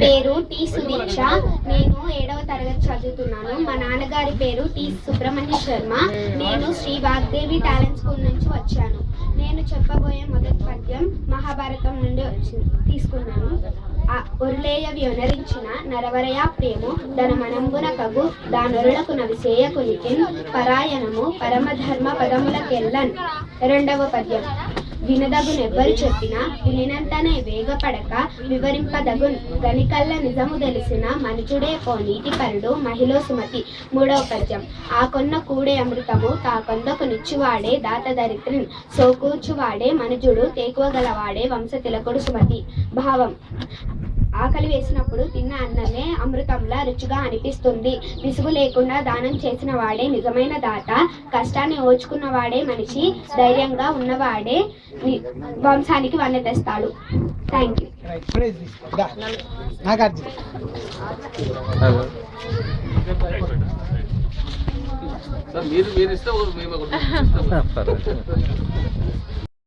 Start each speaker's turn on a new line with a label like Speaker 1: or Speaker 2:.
Speaker 1: పేరు టి సుదీక్ష. నేను 7వ తరగతి చదువుతున్నాను. మా నాన్నగారి పేరు టి సుబ్రహ్మణ్య శర్మ. నేను శ్రీ వాగ్దేవి టాలెంట్ స్కూల్ నుంచి వచ్చాను. నేను చెప్పబోయే మొదటి పద్యం మహాభారతం నుండి తీసుకున్నాను. ఒరులేయ వ్యనరించిన నరవరయ ప్రేము ధనమనంబున కగు దానొరులకు నవిసేయకునికి పరాయణము పరమధర్మ పదములకెల్లన్. 2వ పద్యం. వినదగునెవ్వరు చెప్పినా వినినంతనే వేగపడక వివరింపదగున్ గనికల్ల నిజము తెలిసిన మనుజుడే కోనీటి పరుడు మహిళ సుమతి. 3వ పద్యం. ఆ కొన్న కూడే అమృతము తా కొందకు నిచ్చువాడే దాత దరిద్రిన్ సోకూర్చువాడే మనుజుడు తేకువగలవాడే వంశ తిలకుడు సుమతి. భావం. ఆకలి వేసినప్పుడు తిన్న అన్నమే అమృతంలా రుచిగా అనిపిస్తుంది. విసుగు లేకుండా దానం చేసిన వాడే నిజమైన దాత. కష్టాన్ని ఓచుకున్న వాడే మనిషి. ధైర్యంగా ఉన్నవాడే వంశానికి వన్నె తెస్తాడు. Thank you.
Speaker 2: మీరు ఇస్తే